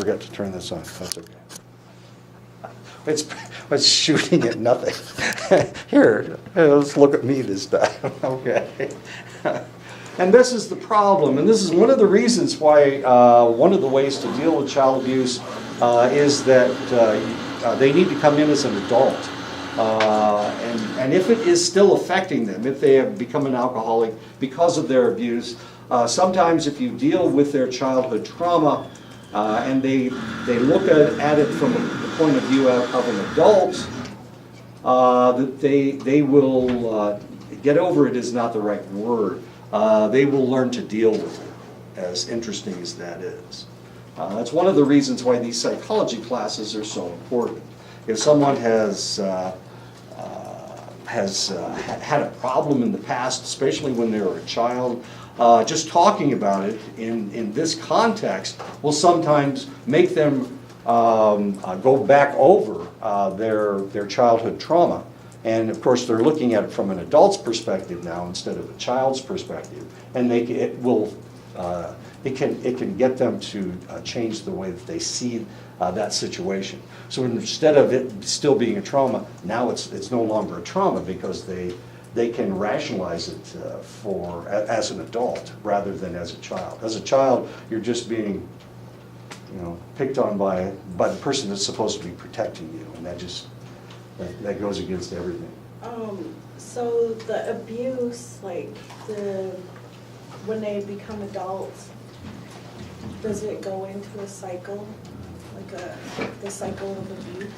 forget to turn this on. That's okay. It's shooting at nothing. Here, let's look at me this time. Okay. And this is the problem, and this is one of the reasons why one of the ways to deal with child abuse is that they need to come in as an adult. And if it is still affecting them, if they have become an alcoholic because of their abuse, sometimes if you deal with their childhood trauma and they look at it from the point of view of an adult, that they will get over it is not the right word. They will learn to deal with it, as interesting as that is. That's one of the reasons why these psychology classes are so important. If someone has had a problem in the past, especially when they were a child, just talking about it in this context will sometimes make them go back over their childhood trauma. And of course, they're looking at it from an adult's perspective now instead of a child's perspective, and it can get them to change the way that they see that situation. So instead of it still being a trauma, now it's no longer a trauma because they can rationalize it as an adult rather than as a child. As a child, you're just being, picked on by the person that's supposed to be protecting you, and that goes against everything. So the abuse, when they become adults, does it go into a cycle, the cycle of abuse?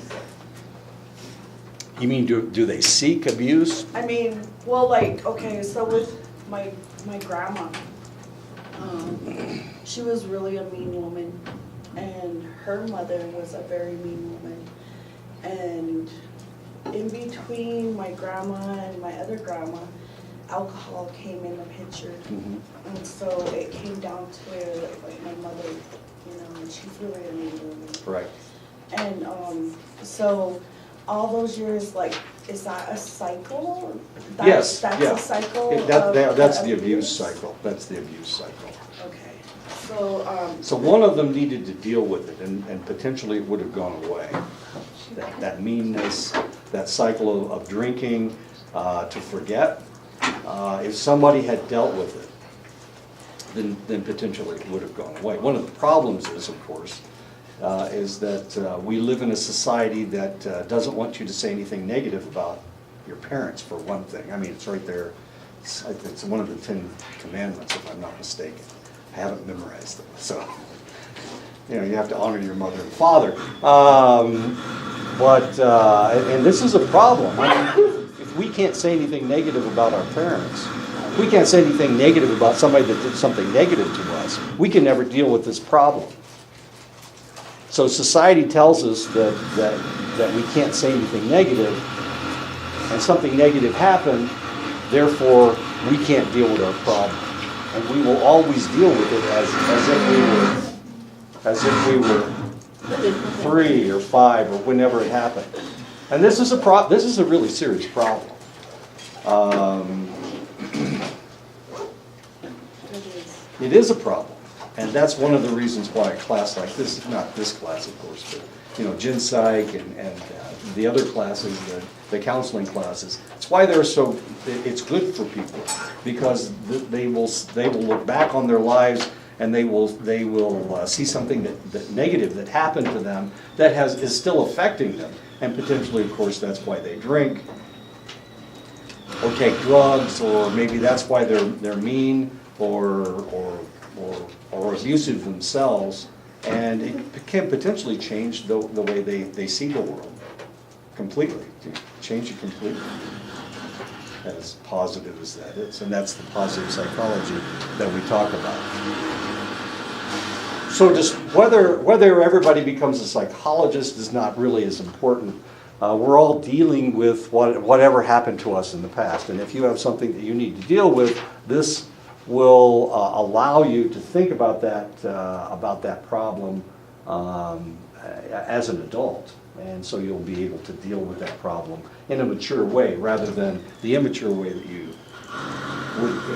You mean do they seek abuse? I mean, okay, so with my grandma, she was really a mean woman, and her mother was a very mean woman, and in between my grandma and my other grandma, alcohol came in the picture. Mm-hmm. And so it came down to where, my mother, and she's really a mean woman. Right. And so all those years, is that a cycle? Yes, That's yeah. a cycle That's the abuse cycle. That's the abuse cycle. Okay. So, So one of them needed to deal with it, and potentially it would have gone away. That meanness, that cycle of drinking, to forget. If somebody had dealt with it, then potentially it would have gone away. One of the problems is, of course, is that we live in a society that doesn't want you to say anything negative about your parents, for one thing. I mean, it's right there. It's one of the 10 Commandments, if I'm not mistaken. I haven't memorized them, so you have to honor your mother and father. And this is a problem. I mean, if we can't say anything negative about our parents, if we can't say anything negative about somebody that did something negative to us, we can never deal with this problem. So society tells us that we can't say anything negative, and something negative happened, therefore we can't deal with our problem. And we will always deal with it as if we were 3 or 5 or whenever it happened. And this is a really serious problem. It is a problem. And that's one of the reasons why a class like this, not this class of course, but Gen Psych and the other classes, the counseling classes, it's why it's good for people, because they will look back on their lives and they will see something that negative that happened to them that is still affecting them, and potentially, of course, that's why they drink or take drugs, or maybe that's why they're mean or abusive themselves, and it can potentially change the way they see the world completely, change it completely, as positive as that is. And that's the positive psychology that we talk about. So just whether everybody becomes a psychologist is not really as important. We're all dealing with whatever happened to us in the past, and if you have something that you need to deal with, this will allow you to think about that problem as an adult, and so you'll be able to deal with that problem in a mature way rather than the immature way that you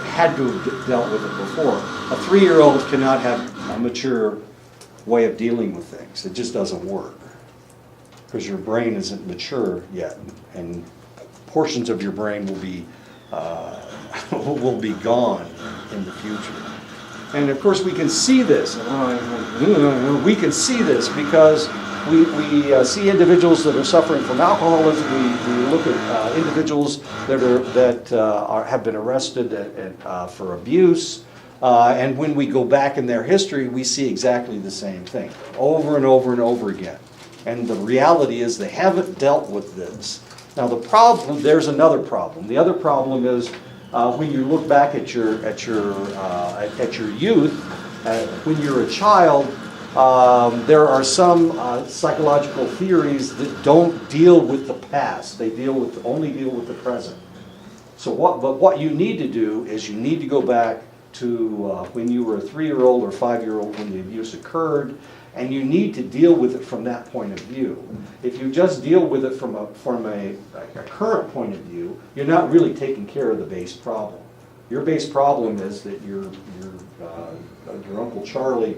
had to have dealt with it before. A 3-year-old cannot have a mature way of dealing with things. It just doesn't work because your brain isn't mature yet, and portions of your brain will be will be gone in the future. And of course, we can see this. We can see this because we see individuals that are suffering from alcoholism. We look at individuals that have been arrested for abuse. And when we go back in their history, we see exactly the same thing over and over and over again. And the reality is they haven't dealt with this. Now the problem, there's another problem. The other problem is when you look back at your youth, when you're a child, there are some psychological theories that don't deal with the past. They only deal with the present. So what you need to do is you need to go back to when you were a 3-year-old or 5-year-old when the abuse occurred, and you need to deal with it from that point of view. If you just deal with it from a current point of view, you're not really taking care of the base problem. Your base problem is that your Uncle Charlie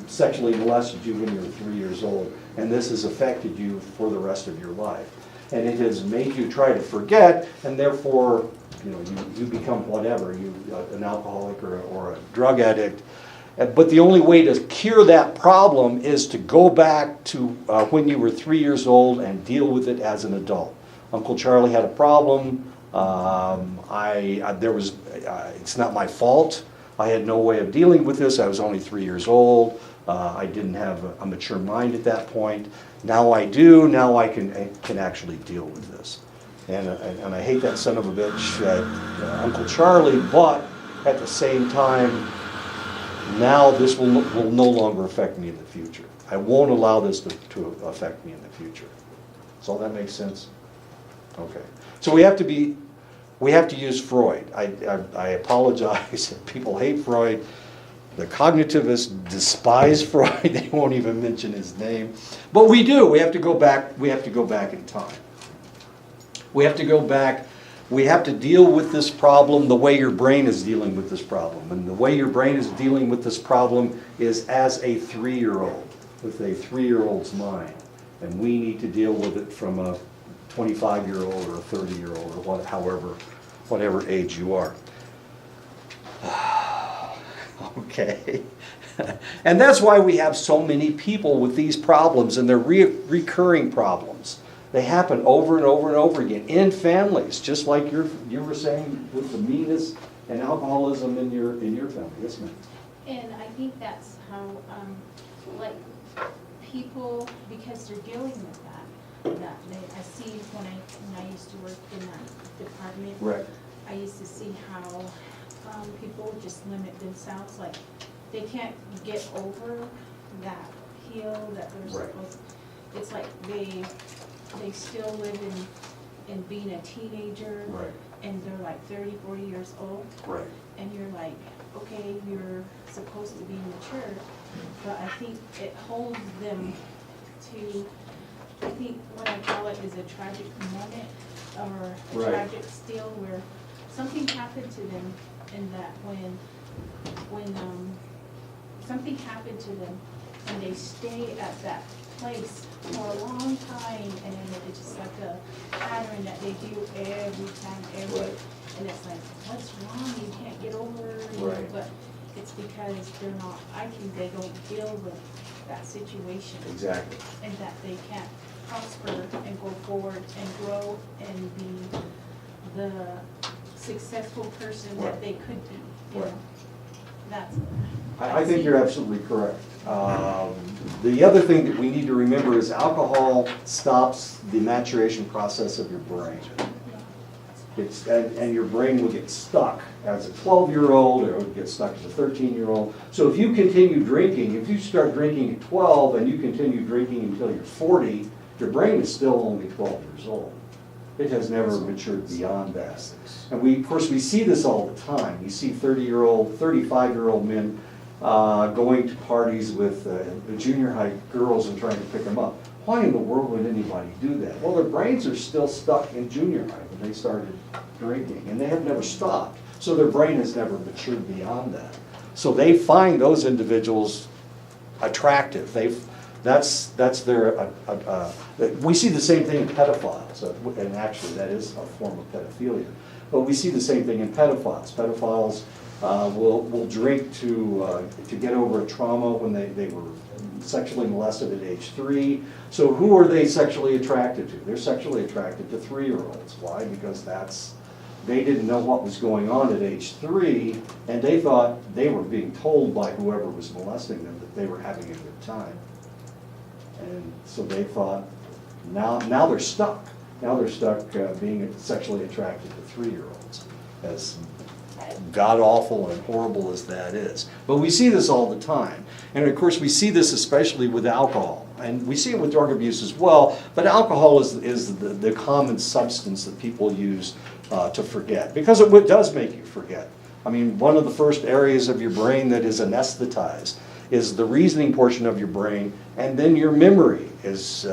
sexually molested you when you were 3 years old, and this has affected you for the rest of your life. And it has made you try to forget, and therefore, you become whatever, an alcoholic or a drug addict. But the only way to cure that problem is to go back to when you were 3 years old and deal with it as an adult. Uncle Charlie had a problem. It's not my fault. I had no way of dealing with this. I was only 3 years old. I didn't have a mature mind at that point. Now I do. Now I can actually deal with this. And I hate that son of a bitch, Uncle Charlie, but at the same time, now this will no longer affect me in the future. I won't allow this to affect me in the future. Does all that make sense? Okay. So we have to use Freud. I apologize if people hate Freud. The cognitivists despise Freud. They won't even mention his name. But we do. We have to go back in time. We have to go back. We have to deal with this problem the way your brain is dealing with this problem. And the way your brain is dealing with this problem is as a 3-year-old, with a 3-year-old's mind. And we need to deal with it from a 25-year-old or a 30-year-old or whatever age you are. Okay. And that's why we have so many people with these problems, and they're recurring problems. They happen over and over and over again in families, just like you were saying with the meanness and alcoholism in your family. Yes, ma'am. And I think that's how, like, people, because they're dealing with that I see when I used to work in that department. Right. I used to see how people just limit themselves, like they can't get over that hill that they're Right. supposed. It's like they still live in being a teenager. Right. And they're like 30, 40 years old. Right. And you're like, okay, you're supposed to be mature, but I think it holds them to, I think what I call it is a tragic moment, or a Right. tragic still, where something happened to them, and that when something happened to them, and they stay at that place for a long time, and then it's just like a pattern that they do every time, Right. and it's like, what's wrong? You can't get over it, you know, Right. but it's because they're not, I think they don't deal with that situation. Exactly. And that they can't prosper and go forward and grow and be the successful person Right. that they could be, you Right. know? That's. I think you're absolutely correct. The other thing that we need to remember is alcohol stops the maturation process of your brain. And your brain will get stuck as a 12-year-old, or it would get stuck as a 13-year-old. So if you continue drinking, if you start drinking at 12 and you continue drinking until you're 40, your brain is still only 12 years old. It has never matured beyond that. And of course, we see this all the time. We see 30-year-old, 35-year-old men going to parties with junior high girls and trying to pick them up. Why in the world would anybody do that? Well, their brains are still stuck in junior high when they started drinking, and they have never stopped. So their brain has never matured beyond that. So they find those individuals attractive. That's their, we see the same thing in pedophiles, and actually that is a form of pedophilia. But we see the same thing in pedophiles. Pedophiles will drink to get over a trauma when they were sexually molested at age 3. So who are they sexually attracted to? They're sexually attracted to 3-year-olds. Why? Because they didn't know what was going on at age 3, and they thought they were being told by whoever was molesting them that they were having a good time. And so they thought, now they're stuck. Now they're stuck being sexually attracted to 3-year-olds, as god-awful and horrible as that is. But we see this all the time. And of course, we see this especially with alcohol. And we see it with drug abuse as well, but alcohol is the common substance that people use to forget, because it does make you forget. I mean, one of the first areas of your brain that is anesthetized is the reasoning portion of your brain, and then your memory is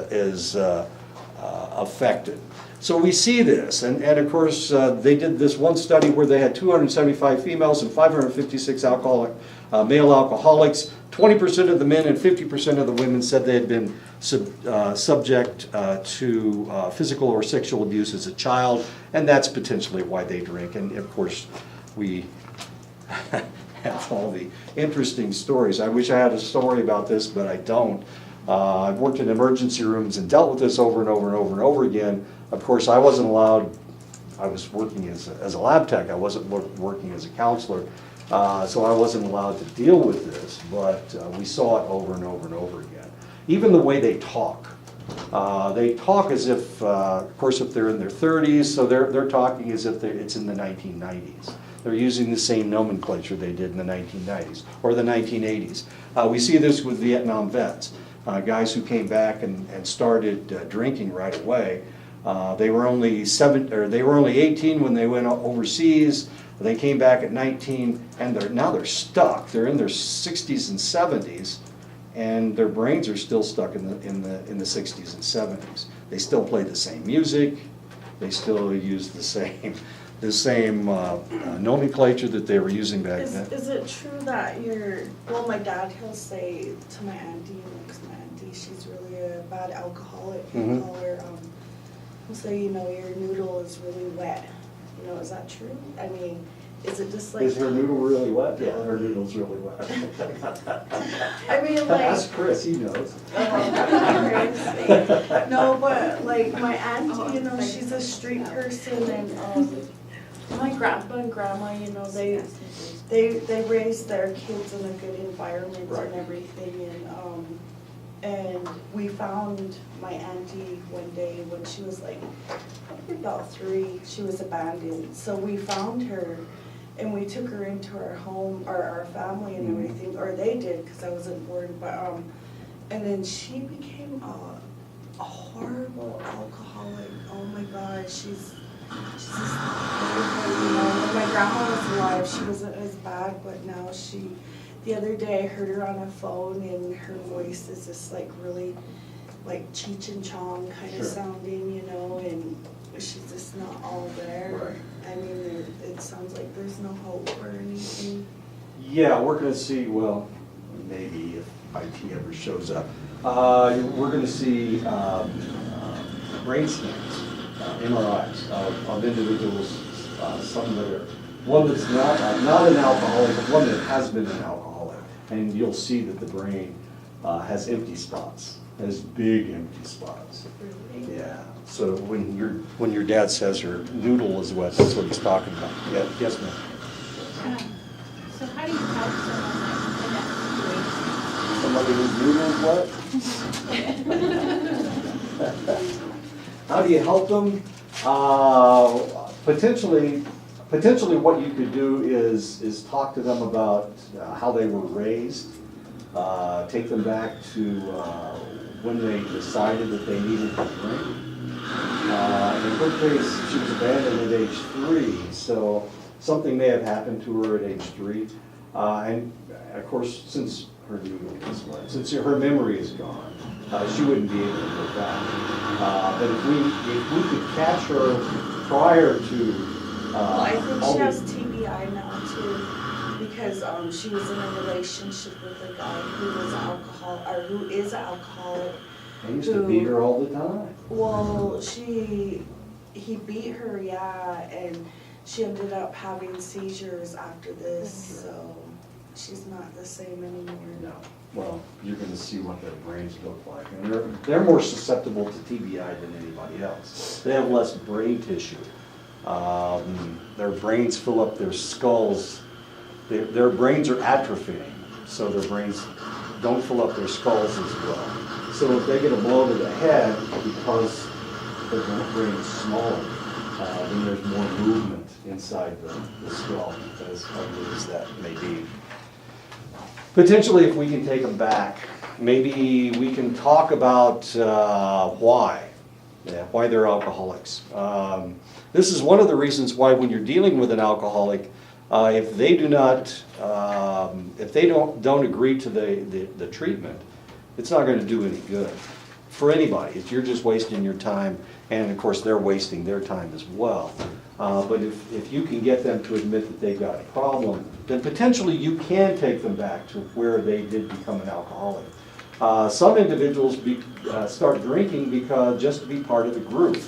affected. So we see this, and of course, they did this one study where they had 275 females and 556 male alcoholics. 20% of the men and 50% of the women said they had been subject to physical or sexual abuse as a child, and that's potentially why they drink. And of course, we have all the interesting stories. I wish I had a story about this, but I don't. I've worked in emergency rooms and dealt with this over and over and over and over again. Of course, I wasn't allowed, I was working as a lab tech, I wasn't working as a counselor, so I wasn't allowed to deal with this, but we saw it over and over and over again. Even the way they talk as if, of course, if they're in their 30s, so they're talking as if it's in the 1990s. They're using the same nomenclature they did in the 1990s or the 1980s. We see this with Vietnam vets, guys who came back and started drinking right away. They were only 18 when they went overseas. They came back at 19, and now they're stuck. They're in their 60s and 70s, and their brains are still stuck in the 60s and 70s. They still play the same music. They still use the same nomenclature that they were using back then. Is it true that my dad, he'll say to my auntie, because my auntie, she's really a bad alcoholic, he'll call her, he'll say, your noodle is really wet. Is that true? I mean, is it just like... Is her noodle really wet? Yeah, her noodle's really wet. I mean, like... Ask Chris, he knows. No, but like my auntie, she's a street person, and my grandpa and grandma, they raised their kids in a good environment and everything, and we found my auntie one day when she was like probably about 3. She was abandoned, so we found her and we took her into our home, or our family and everything, or they did, because I wasn't born, but and then she became a horrible alcoholic. Oh my God, she's just when my grandma was alive, she wasn't as bad, but now the other day I heard her on a phone, and her voice is just like really like Cheech and Chong kind of sounding, and she's just not all there. Right. I mean, it sounds like there's no hope or anything. Yeah, we're going to see, well, maybe if IT ever shows up, we're going to see brain scans, MRIs of individuals, some that are, one that's not an alcoholic, but one that has been an alcoholic. And you'll see that the brain has empty spots, has big empty spots. Really? Yeah. So when your dad says her noodle is wet, that's what he's talking about. Yeah. Yes, ma'am. So how do you help someone in that situation? Somebody whose noodle is wet? How do you help them? Potentially what you could do is talk to them about how they were raised, take them back to when they decided that they needed to drink. In her case, she was abandoned at age 3, so something may have happened to her at age 3. And of course, since her noodle is wet, since her memory is gone, she wouldn't be able to go back. But if we could catch her prior to Well, I think she has TBI now too, because she was in a relationship with a guy who was an who is an alcoholic. I used to beat her all the time. Well, he beat her, yeah, and she ended up having seizures after this, so she's not the same anymore. No. Well, you're gonna see what their brains look like. And they're more susceptible to TBI than anybody else. They have less brain tissue. Their brains fill up their skulls. Their brains are atrophying, so their brains don't fill up their skulls as well. So if they get a blow to the head because their brain is smaller, then there's more movement inside the skull, as ugly as that may be. Potentially, if we can take them back, maybe we can talk about why they're alcoholics. This is one of the reasons why when you're dealing with an alcoholic, if they don't agree to the treatment, it's not going to do any good for anybody. You're just wasting your time, and of course they're wasting their time as well. But if you can get them to admit that they've got a problem, then potentially you can take them back to where they did become an alcoholic. Some individuals start drinking just to be part of the group.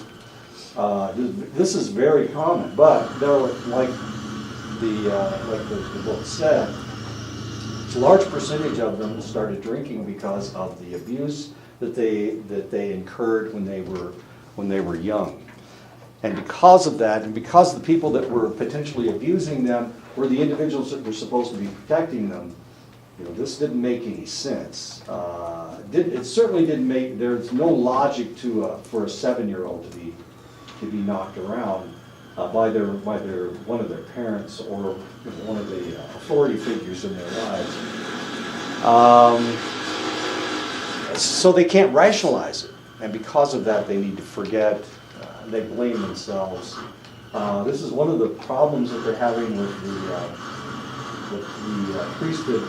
This is very common, but they're like the book said, a large percentage of them started drinking because of the abuse that they incurred when they were young. And because of that, and because the people that were potentially abusing them were the individuals that were supposed to be protecting them, this didn't make any sense. It certainly didn't make. There's no logic for a 7-year-old to be knocked around by one of their parents or one of the authority figures in their lives. So they can't rationalize it, and because of that, they need to forget. They blame themselves. This is one of the problems that they're having with the priests that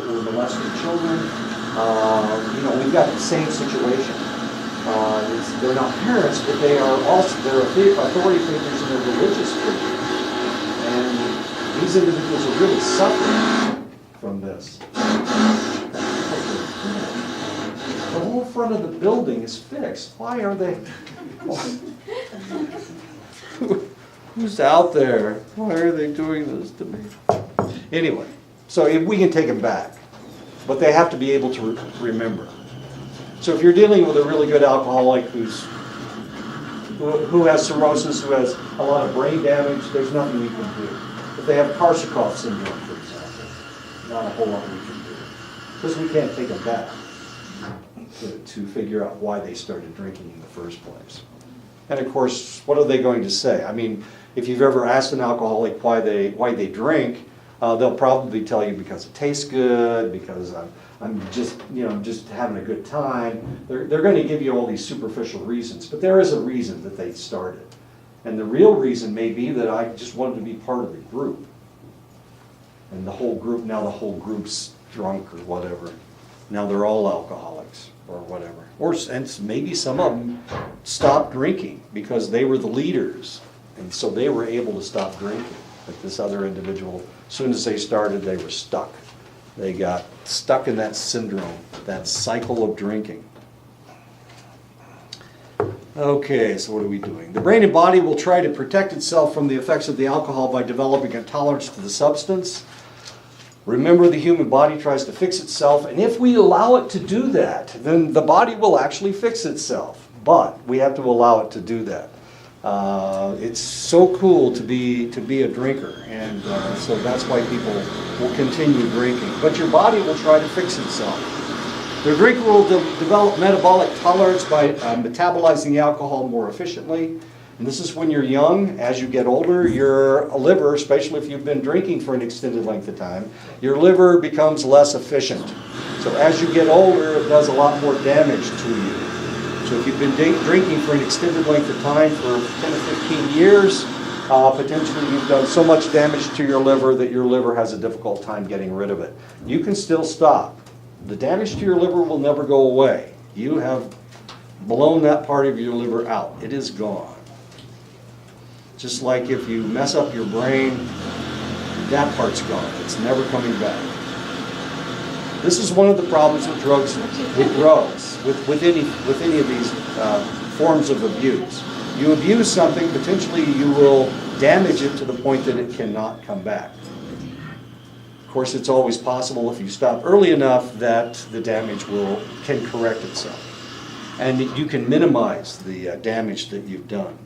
were molesting children. We've got the same situation. They're not parents, but they're authority figures and they're religious figures. And these individuals are really suffering from this. The whole front of the building is fixed. Why are they? Who's out there? Why are they doing this to me? Anyway, so if we can take them back, but they have to be able to remember. So if you're dealing with a really good alcoholic who has cirrhosis, who has a lot of brain damage, there's nothing we can do. If they have Korsakoff syndrome, for example, not a whole lot we can do. Because we can't take them back to figure out why they started drinking in the first place. And of course, what are they going to say? I mean, if you've ever asked an alcoholic why they drink, they'll probably tell you because it tastes good, because I'm just having a good time. They're going to give you all these superficial reasons, but there is a reason that they started. And the real reason may be that I just wanted to be part of the group. And the whole group's drunk or whatever. Now they're all alcoholics or whatever. And maybe some of them stopped drinking because they were the leaders. And so they were able to stop drinking. Like this other individual, as soon as they started, they were stuck. They got stuck in that syndrome, that cycle of drinking. Okay, so what are we doing? The brain and body will try to protect itself from the effects of the alcohol by developing a tolerance to the substance. Remember, the human body tries to fix itself, and if we allow it to do that, then the body will actually fix itself. But we have to allow it to do that. It's so cool to be a drinker, and so that's why people will continue drinking. But your body will try to fix itself. The drinker will develop metabolic tolerance by metabolizing the alcohol more efficiently. And this is when you're young. As you get older, your liver, especially if you've been drinking for an extended length of time, your liver becomes less efficient. So as you get older, it does a lot more damage to you. So if you've been drinking for an extended length of time for 10 to 15 years, potentially you've done so much damage to your liver that your liver has a difficult time getting rid of it. You can still stop. The damage to your liver will never go away. You have blown that part of your liver out. It is gone. Just like if you mess up your brain, that part's gone. It's never coming back. This is one of the problems with drugs, with any of these forms of abuse. You abuse something, potentially you will damage it to the point that it cannot come back. Of course, it's always possible if you stop early enough that the damage can correct itself. And you can minimize the damage that you've done.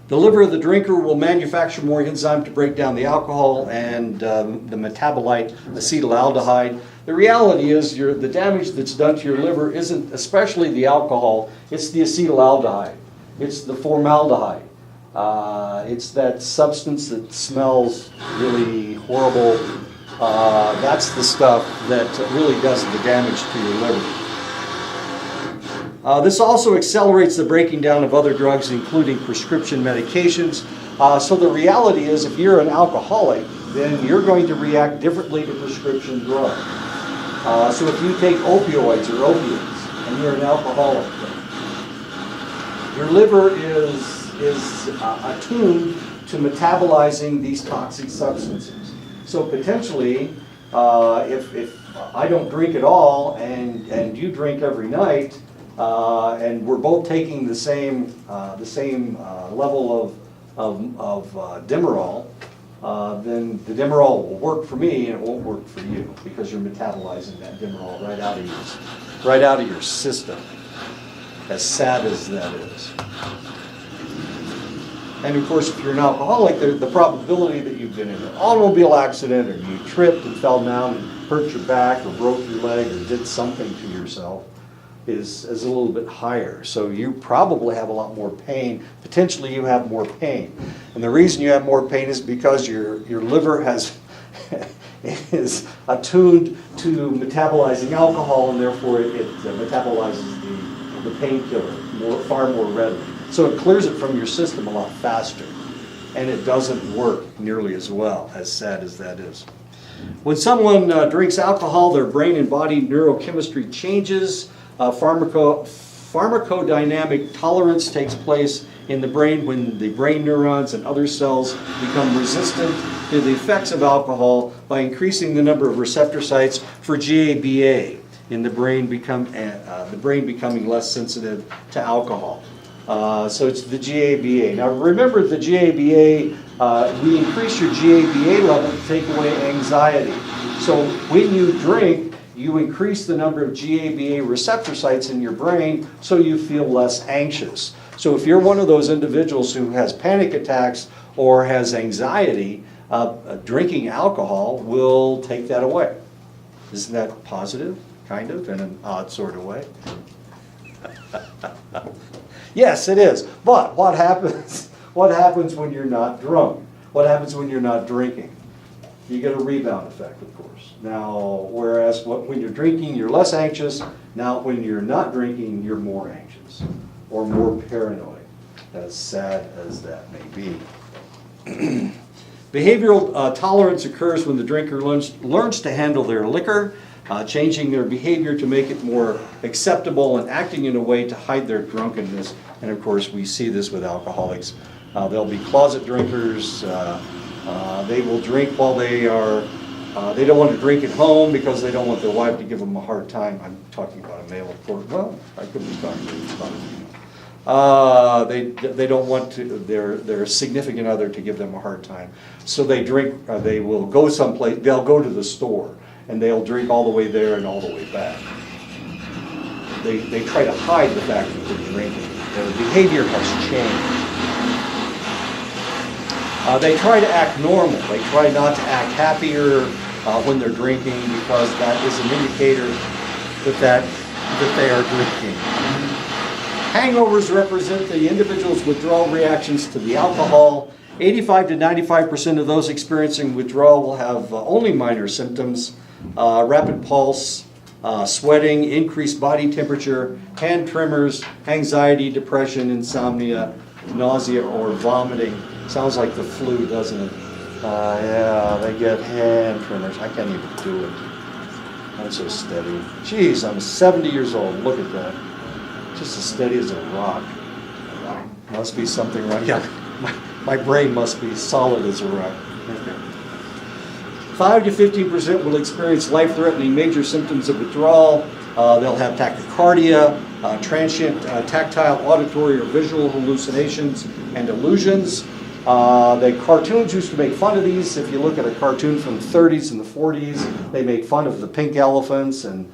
The liver of the drinker will manufacture more enzyme to break down the alcohol and the metabolite acetaldehyde. The reality is the damage that's done to your liver isn't especially the alcohol, it's the acetaldehyde, it's the formaldehyde. It's that substance that smells really horrible. That's the stuff that really does the damage to your liver. This also accelerates the breaking down of other drugs, including prescription medications. So the reality is, if you're an alcoholic, then you're going to react differently to prescription drugs. So if you take opioids or opiates, and you're an alcoholic, your liver is attuned to metabolizing these toxic substances. So potentially, if I don't drink at all and you drink every night, and we're both taking the same level of Demerol, then the Demerol will work for me and it won't work for you because you're metabolizing that Demerol right out of your system. As sad as that is. And of course, if you're an alcoholic, the probability that you've been in an automobile accident or you tripped and fell down and hurt your back or broke your leg or did something to yourself is a little bit higher. So you probably have a lot more pain. Potentially you have more pain. And the reason you have more pain is because your liver is attuned to metabolizing alcohol, and therefore it metabolizes the painkiller far more readily. So it clears it from your system a lot faster. And it doesn't work nearly as well, as sad as that is. When someone drinks alcohol, their brain and body neurochemistry changes. Pharmacodynamic tolerance takes place in the brain when the brain neurons and other cells become resistant to the effects of alcohol by increasing the number of receptor sites for GABA in the brain, becoming less sensitive to alcohol. So it's the GABA. Now remember, the GABA, we increase your GABA level to take away anxiety. So when you drink, you increase the number of GABA receptor sites in your brain so you feel less anxious. So if you're one of those individuals who has panic attacks or has anxiety, drinking alcohol will take that away. Isn't that positive, kind of, in an odd sort of way? Yes, it is. But what happens when you're not drunk? What happens when you're not drinking? You get a rebound effect, of course. Now, whereas when you're drinking, you're less anxious. Now, when you're not drinking, you're more anxious or more paranoid, as sad as that may be. Behavioral tolerance occurs when the drinker learns to handle their liquor, changing their behavior to make it more acceptable and acting in a way to hide their drunkenness. And of course, we see this with alcoholics. They'll be closet drinkers. They will drink while they don't want to drink at home because they don't want their wife to give them a hard time. I'm talking about a male, of course. Well, I could be talking about a female. They don't want their significant other to give them a hard time. So they drink, they will go someplace, they'll go to the store, and they'll drink all the way there and all the way back. They try to hide the fact that they're drinking. Their behavior has changed. They try to act normal. They try not to act happier when they're drinking because that is an indicator that they are drinking. Hangovers represent the individual's withdrawal reactions to the alcohol. 85 to 95% of those experiencing withdrawal will have only minor symptoms: rapid pulse, sweating, increased body temperature, hand tremors, anxiety, depression, insomnia, nausea, or vomiting. Sounds like the flu, doesn't it? Yeah, they get hand tremors. I can't even do it. I'm so steady. Jeez, I'm 70 years old. Look at that. Just as steady as a rock. Must be something wrong. Yeah, My brain must be solid as a rock. 5 to 15% will experience life-threatening major symptoms of withdrawal. They'll have tachycardia, transient tactile, auditory, or visual hallucinations and illusions. The cartoons used to make fun of these. If you look at a cartoon from the 30s and the 40s, they made fun of the pink elephants. And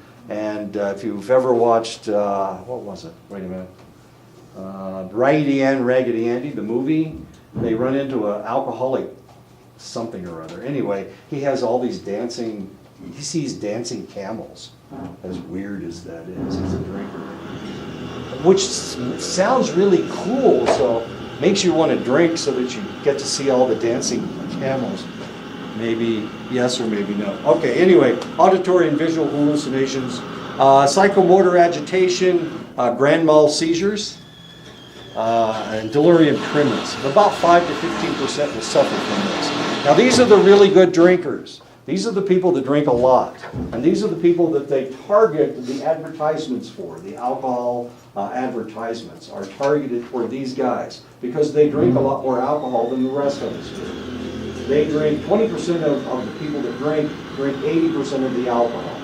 if you've ever watched, what was it? Wait a minute. Raggedy Ann, Raggedy Andy, the movie, they run into an alcoholic something or other. Anyway, he has all these dancing, he sees dancing camels. As weird as that is, he's a drinker. Which sounds really cool, so makes you want to drink so that you get to see all the dancing camels. Maybe yes or maybe no. Okay, anyway, auditory and visual hallucinations, psychomotor agitation, grand mal seizures, and delirium tremens. About 5 to 15% will suffer from this. Now these are the really good drinkers. These are the people that drink a lot. And these are the people that they target the advertisements for. The alcohol advertisements are targeted toward these guys because they drink a lot more alcohol than the rest of us do. They drink, 20% of the people that drink 80% of the alcohol.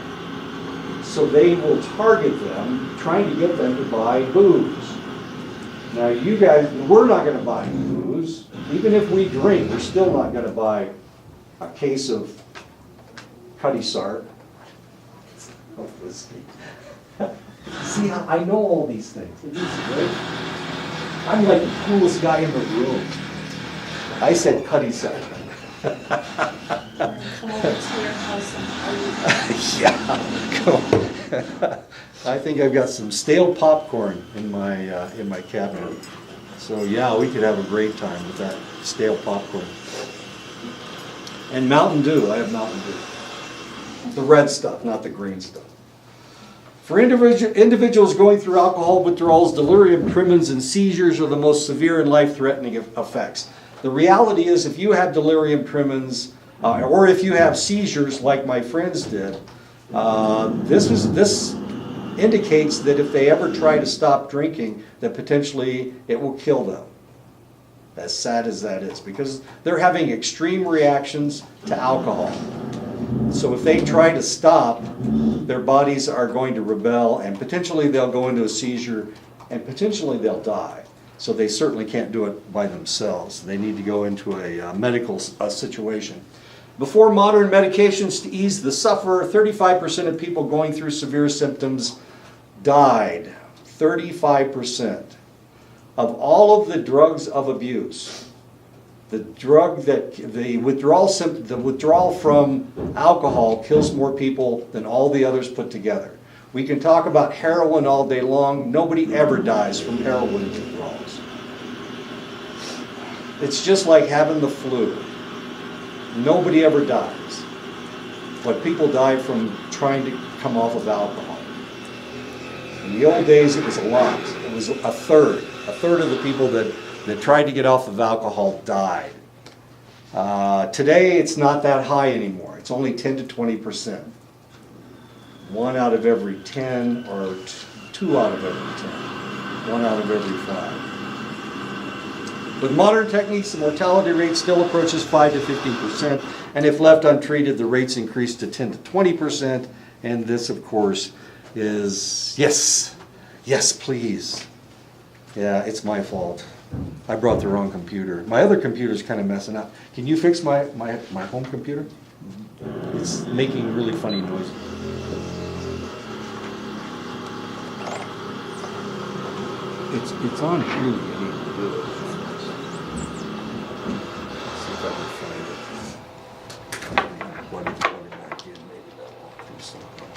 So they will target them, trying to get them to buy booze. Now you guys, we're not going to buy booze. Even if we drink, we're still not going to buy a case of Cutty Sark. See, I know all these things. It is great. I'm like the coolest guy in the room. I said Cutty Sark. Come over to your house and party. Yeah, cool. I think I've got some stale popcorn in my cabinet. So yeah, we could have a great time with that stale popcorn. And Mountain Dew, I have Mountain Dew. The red stuff, not the green stuff. For individuals going through alcohol withdrawals, delirium tremens and seizures are the most severe and life-threatening effects. The reality is if you have delirium tremens, or if you have seizures like my friends did, this indicates that if they ever try to stop drinking, that potentially it will kill them. As sad as that is, because they're having extreme reactions to alcohol. So if they try to stop, their bodies are going to rebel and potentially they'll go into a seizure and potentially they'll die. So they certainly can't do it by themselves. They need to go into a medical situation. Before modern medications to ease the sufferer, 35% of people going through severe symptoms died. 35%. Of all of the drugs of abuse, the withdrawal from alcohol kills more people than all the others put together. We can talk about heroin all day long. Nobody ever dies from heroin withdrawals. It's just like having the flu. Nobody ever dies. But people die from trying to come off of alcohol. In the old days, it was a lot. It was a third. A third of the people that tried to get off of alcohol died. Today, it's not that high anymore. It's only 10 to 20%. 1 out of every 10 or 2 out of every 10. 1 out of every 5. With modern techniques, the mortality rate still approaches 5 to 15%, and if left untreated, the rates increase to 10 to 20%, and this, of course, is, yes, please. Yeah, it's my fault. I brought the wrong computer. My other computer's kind of messing up. Can you fix my home computer? It's making really funny noises. It's on here. You need to do it. Let's see if I can find it. Plug it back in. Maybe that won't do something.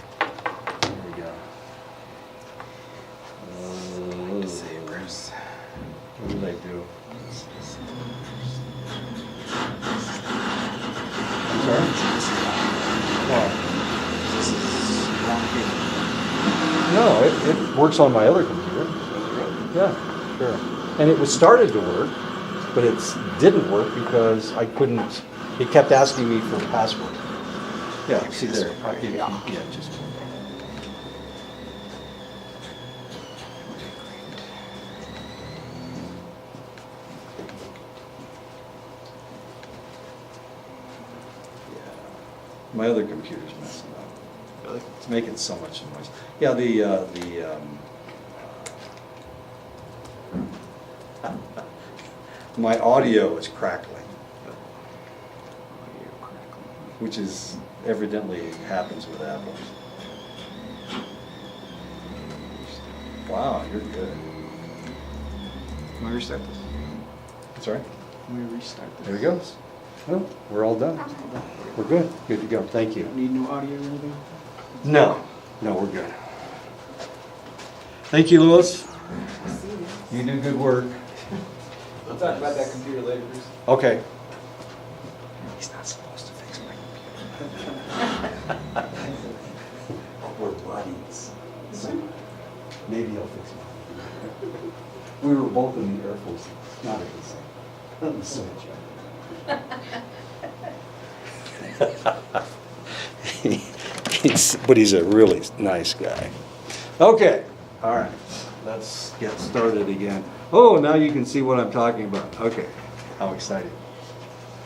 There we go. Savers. What did I do? I'm sorry? What? This is wrong thing. No, it works on my other computer. Yeah, sure. And it was started to work, but it didn't work because I couldn't, it kept asking me for the password. Yeah, see there. Yeah, just. My other computer's messing up. Really? It's making so much noise. Yeah, my audio is crackling, which is evidently happens with Apple. Wow, you're good. Can we restart this? Sorry? Can we restart this? There he goes. Well, we're all done. We're good. Good to go. Thank you. Need new audio or anything? No, we're good. Thank you, Louis. You do good work. We'll talk about that computer later, Bruce. Okay. He's not supposed to fix my computer. We're buddies. Maybe he'll fix mine. We were both in the Air Force, not at the same but he's a really nice guy. Okay, all right, let's get started again. Oh, now you can see what I'm talking about. Okay, how exciting.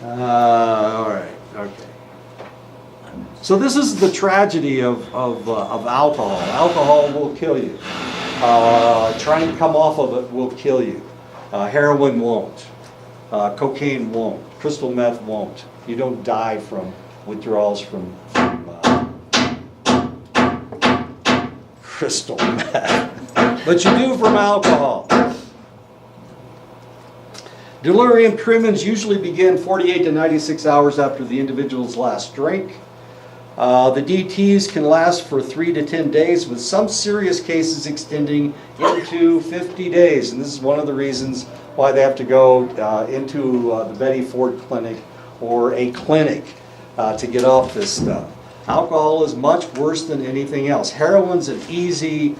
All right, okay. So this is the tragedy of alcohol. Alcohol will kill you. Trying to come off of it will kill you. Heroin won't. Cocaine won't. Crystal meth won't. You don't die from withdrawals from crystal meth. But you do from alcohol. Delirium tremens usually begin 48 to 96 hours after the individual's last drink. The DTs can last for 3 to 10 days, with some serious cases extending into 50 days. And this is one of the reasons why they have to go into the Betty Ford Clinic or a clinic to get off this stuff. Alcohol is much worse than anything else. Heroin's an easy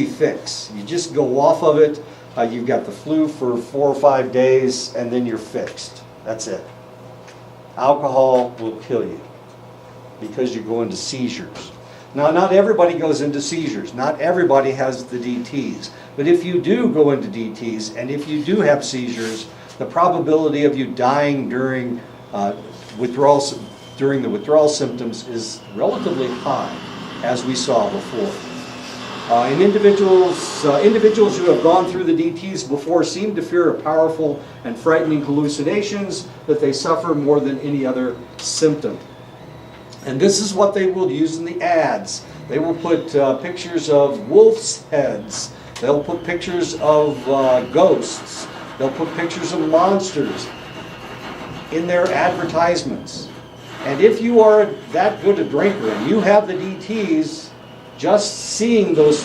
fix. You just go off of it. You've got the flu for 4 or 5 days, and then you're fixed. That's it. Alcohol will kill you because you go into seizures. Now, not everybody goes into seizures. Not everybody has the DTs. But if you do go into DTs, and if you do have seizures, the probability of you dying during the withdrawal symptoms is relatively high, as we saw before. In individuals who have gone through the DTs before seem to fear powerful and frightening hallucinations that they suffer more than any other symptom. And this is what they will use in the ads. They will put pictures of wolves' heads. They'll put pictures of ghosts. They'll put pictures of monsters in their advertisements. And if you are that good a drinker and you have the DTs, just seeing those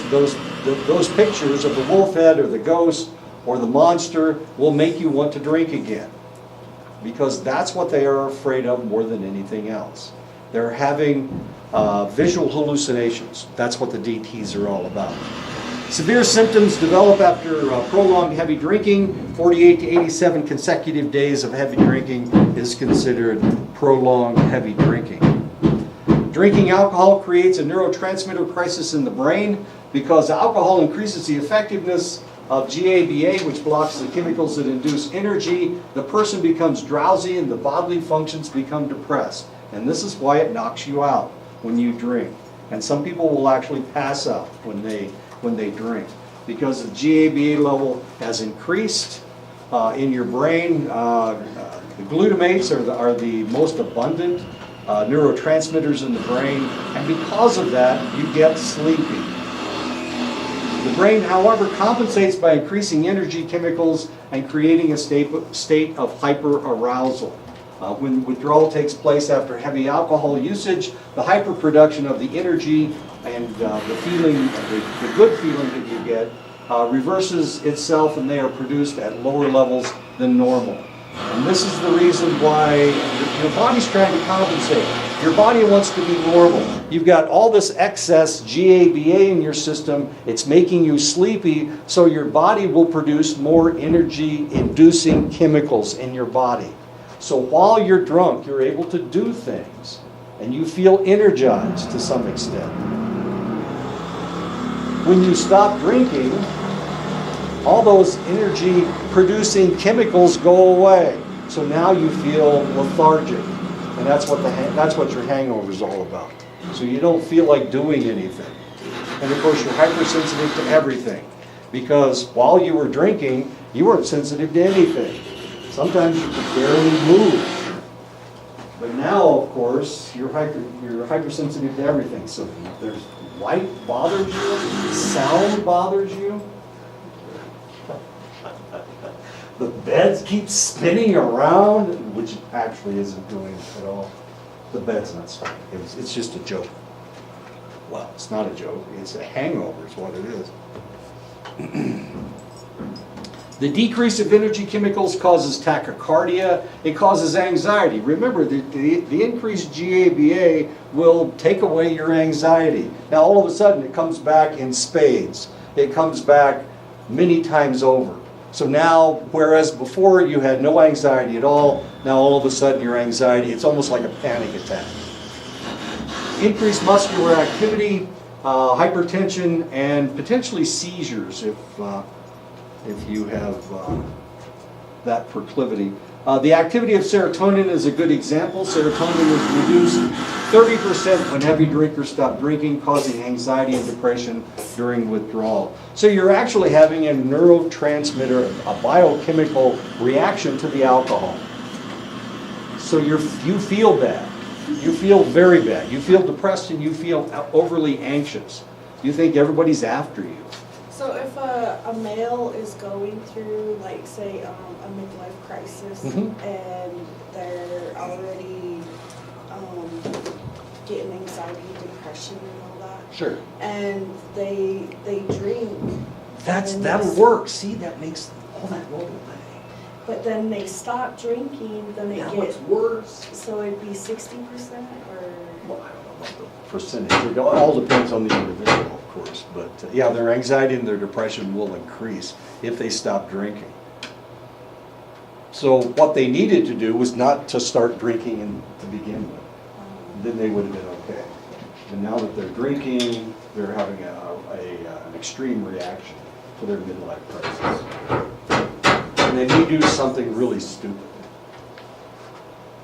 pictures of the wolf head or the ghost or the monster will make you want to drink again. Because that's what they are afraid of more than anything else. They're having visual hallucinations. That's what the DTs are all about. Severe symptoms develop after prolonged heavy drinking. 48 to 87 consecutive days of heavy drinking is considered prolonged heavy drinking. Drinking alcohol creates a neurotransmitter crisis in the brain because alcohol increases the effectiveness of GABA, which blocks the chemicals that induce energy. The person becomes drowsy and the bodily functions become depressed. And this is why it knocks you out when you drink. And some people will actually pass out when they drink because the GABA level has increased in your brain. The glutamates are the most abundant neurotransmitters in the brain, and because of that, you get sleepy. The brain, however, compensates by increasing energy chemicals and creating a state of hyperarousal. When withdrawal takes place after heavy alcohol usage, the hyperproduction of the energy and the good feeling that you get reverses itself, and they are produced at lower levels than normal. And this is the reason why your body's trying to compensate. Your body wants to be normal. You've got all this excess GABA in your system. It's making you sleepy, so your body will produce more energy-inducing chemicals in your body. So while you're drunk, you're able to do things, and you feel energized to some extent. When you stop drinking, all those energy-producing chemicals go away. So now you feel lethargic. And that's what that's what your hangover is all about. So you don't feel like doing anything. And of course, you're hypersensitive to everything. Because while you were drinking, you weren't sensitive to anything. Sometimes you could barely move. But now, of course, you're hypersensitive to everything. So if there's light bothers you, sound bothers you, the bed keeps spinning around, which actually isn't doing it at all. The bed's not spinning. It's just a joke. Well, it's not a joke. It's a hangover is what it is. The decrease of energy chemicals causes tachycardia. It causes anxiety. Remember, the increased GABA will take away your anxiety. Now, all of a sudden, it comes back in spades. It comes back many times over. So now, whereas before you had no anxiety at all, now all of a sudden your anxiety, it's almost like a panic attack. Increased muscular activity, hypertension, and potentially seizures if you have that proclivity. The activity of serotonin is a good example. Serotonin is reduced 30% when heavy drinkers stop drinking, causing anxiety and depression during withdrawal. So you're actually having a neurotransmitter, a biochemical reaction to the alcohol. So you feel bad. You feel very bad. You feel depressed and you feel overly anxious. You think everybody's after you. So if a male is going through, like, say, a midlife crisis, Mhm. and they're already getting anxiety, depression, and all that, Sure. and they drink, That'll work. See, that makes all that go away. but then they stop drinking, then Now they it's get, worse. so it'd be 60% or? Well, I don't know about the percentage. It all depends on the individual, of course. But yeah, their anxiety and their depression will increase if they stop drinking. So what they needed to do was not to start drinking to begin with. Then they would have been okay. And now that they're drinking, they're having an extreme reaction to their midlife crisis. And they may do something really stupid.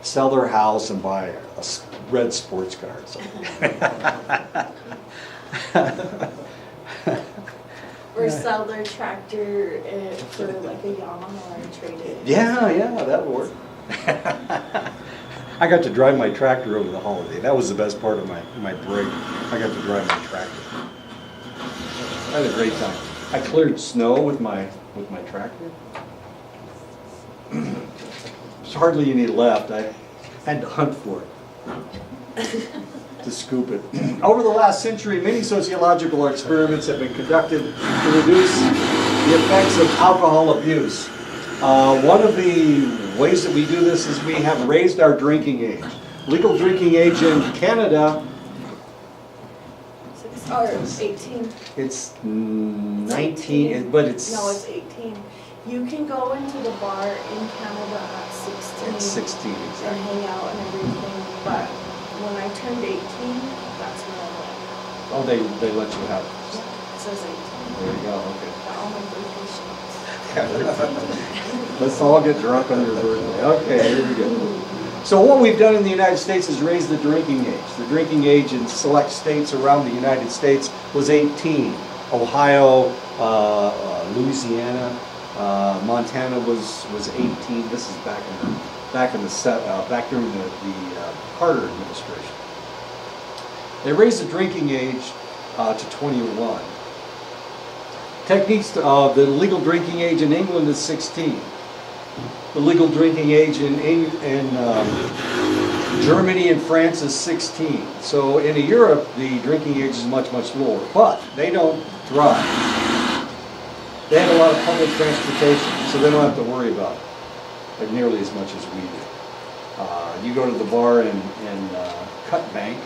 Sell their house and buy a red sports car or something. Or sell their tractor for like a Yamaha or trade it. Yeah, that would work. I got to drive my tractor over the holiday. That was the best part of my break. I got to drive my tractor. I had a great time. I cleared snow with my tractor. There's hardly any left. I had to hunt for it to scoop it. Over the last century, many sociological experiments have been conducted to reduce the effects of alcohol abuse. One of the ways that we do this is we have raised our drinking age. Legal drinking age in Canada, Or 18. it's 19, but it's... No, it's 18. You can go into the bar in Canada at 16. It's 16, And exactly. hang out and everything, but when I turned 18, that's when I went. Oh, they let you have it. It says 18. There you go, okay. Got all my birthday shots. Let's all get drunk on your birthday. Okay, here we go. So what we've done in the United States is raise the drinking age. The drinking age in select states around the United States was 18. Ohio, Louisiana, Montana was 18. This is back during the Carter administration. They raised the drinking age to 21. Techniques, the legal drinking age in England is 16. The legal drinking age in Germany and France is 16. So in Europe, the drinking age is much, much lower. But they don't drive. They have a lot of public transportation, so they don't have to worry about it like nearly as much as we do. You go to the bar in Cut Bank,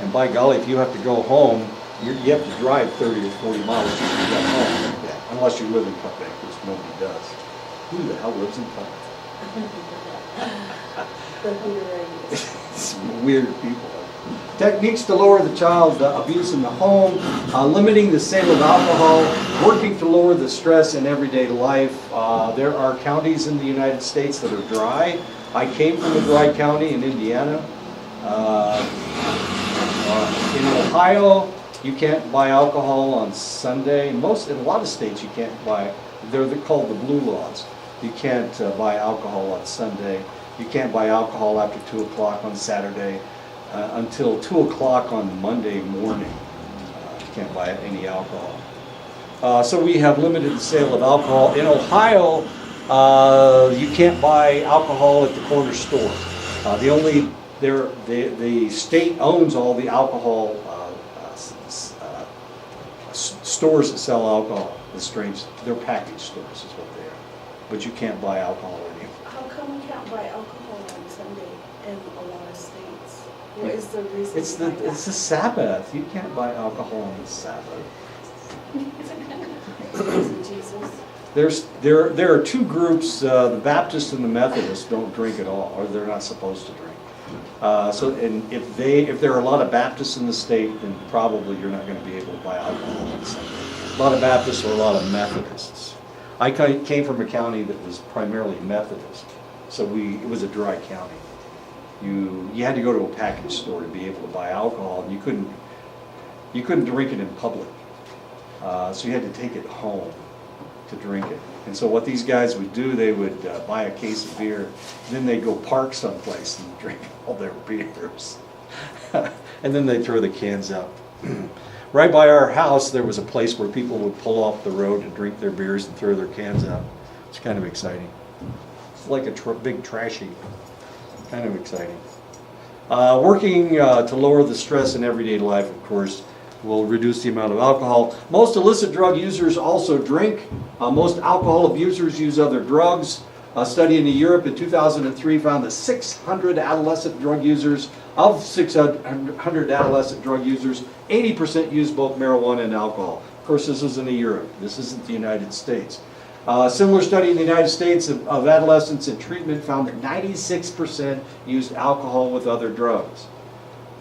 and by golly, if you have to go home, you have to drive 30 or 40 miles to get home. Yeah, unless you live in Cut Bank, which nobody does. Who the hell lives in Cut Bank? The Hooterang. It's weird people. Techniques to lower the child abuse in the home, limiting the sale of alcohol, working to lower the stress in everyday life. There are counties in the United States that are dry. I came from a dry county in Indiana. In Ohio, you can't buy alcohol on Sunday. In a lot of states, you can't buy, they're called the blue laws. You can't buy alcohol on Sunday. You can't buy alcohol after 2 o'clock on Saturday until 2 o'clock on Monday morning. You can't buy any alcohol. So we have limited the sale of alcohol. In Ohio, you can't buy alcohol at the corner store. The state owns all the alcohol stores that sell alcohol. They're package stores is what they are. But you can't buy alcohol anymore. How come we can't buy alcohol on Sunday in a lot of states? What is the reason? It's the Sabbath. You can't buy alcohol on the Sabbath. Jesus. There are two groups. The Baptists and the Methodists don't drink at all, or they're not supposed to drink. If there are a lot of Baptists in the state, then probably you're not going to be able to buy alcohol on Sunday. A lot of Baptists or a lot of Methodists. I came from a county that was primarily Methodist, so it was a dry county. You had to go to a package store to be able to buy alcohol, and you couldn't drink it in public. So you had to take it home to drink it. And so what these guys would do, they would buy a case of beer, then they'd go park someplace and drink all their beers. And then they'd throw the cans out. Right by our house, there was a place where people would pull off the road and drink their beers and throw their cans out. It's kind of exciting. It's like a big trash heap. Kind of exciting. Working to lower the stress in everyday life, of course, will reduce the amount of alcohol. Most illicit drug users also drink. Most alcohol abusers use other drugs. A study in Europe in 2003 found that 600 adolescent drug users, of 600 adolescent drug users, 80% use both marijuana and alcohol. Of course, this is in Europe. This isn't the United States. A similar study in the United States of adolescents in treatment found that 96% used alcohol with other drugs.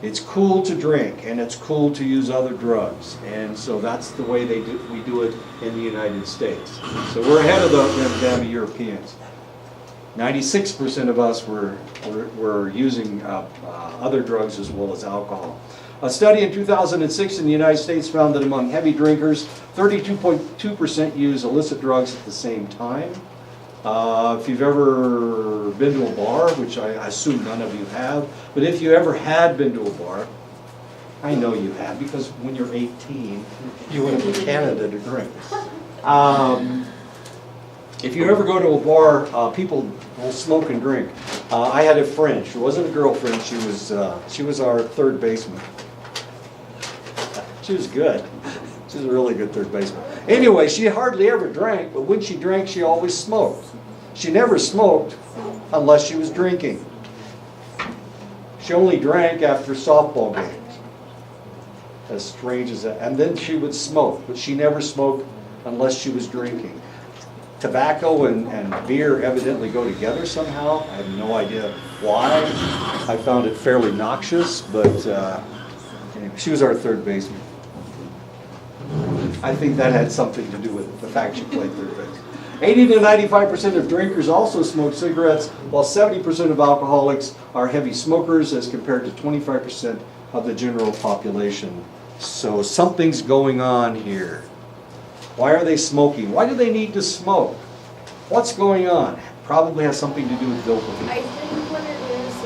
It's cool to drink, and it's cool to use other drugs, and so that's the way we do it in the United States. So we're ahead of them damn Europeans. 96% of us were using other drugs as well as alcohol. A study in 2006 in the United States found that among heavy drinkers, 32.2% use illicit drugs at the same time. If you've ever been to a bar, which I assume none of you have, but if you ever had been to a bar, I know you have, because when you're 18, you went to Canada to drink. If you ever go to a bar, people will smoke and drink. I had a friend. She wasn't a girlfriend. She was our third baseman. She was good. She was a really good third baseman. Anyway, she hardly ever drank, but when she drank, she always smoked. She never smoked unless she was drinking. She only drank after softball games. As strange as that. And then she would smoke, but she never smoked unless she was drinking. Tobacco and beer evidently go together somehow. I have no idea why. I found it fairly noxious, but anyway, she was our third baseman. I think that had something to do with the fact she played third base. 80 to 95% of drinkers also smoke cigarettes, while 70% of alcoholics are heavy smokers as compared to 25% of the general population. So something's going on here. Why are they smoking? Why do they need to smoke? What's going on? Probably has something to do with dopamine. I think what it is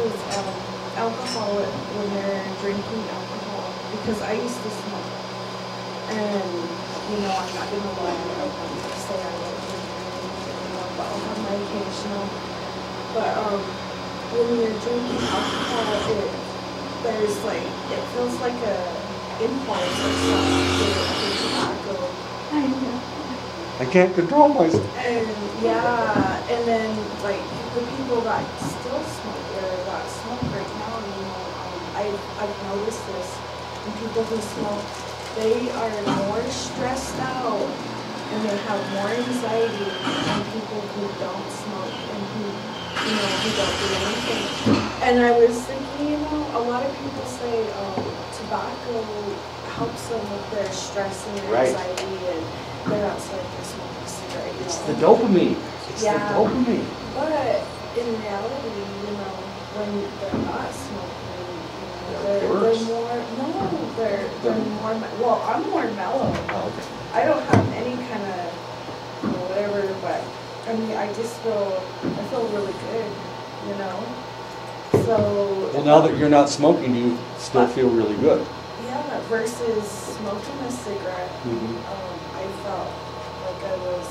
alcohol when they're drinking alcohol. Because I used to smoke. And, I'm not going to lie, I don't say I don't drink, but I'll have my occasional. But when you're drinking alcohol, it feels like a impulse or something to tobacco. I can't control myself. And and then the people that still smoke or that smoke right now, I've noticed this. And people who smoke, they are more stressed out and they have more anxiety than people who don't smoke and who don't do anything. And I was thinking, a lot of people say tobacco helps them with their stress and their anxiety, and they're outside, they're smoking a cigarette. It's the dopamine. It's the dopamine. But in reality, when they're not smoking, They're worse. they're more, no, they're more, well, I'm more mellow. Oh, okay. I don't have any kind of, whatever, but, I mean, I feel really good, so. Well, now that you're not smoking, you still feel really good. Yeah, versus smoking a cigarette, I felt like I was,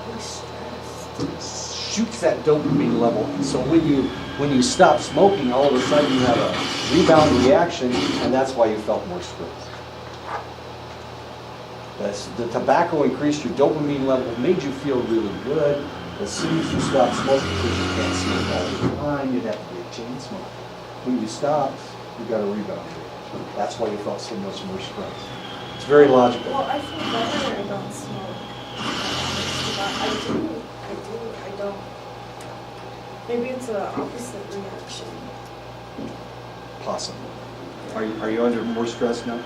really stressed. Shoots that dopamine level. So when you stop smoking, all of a sudden you have a rebound reaction, and that's why you felt more stressed. The tobacco increased your dopamine level, made you feel really good. As soon as you stop smoking, because you can't smoke all the time, you'd have to be a chain smoker. When you stopped, you got a rebound reaction. That's why you felt so much more stressed. It's very logical. Well, I feel better about smoke. I do. I don't. Maybe it's an opposite reaction. Possibly. Are you under more stress now?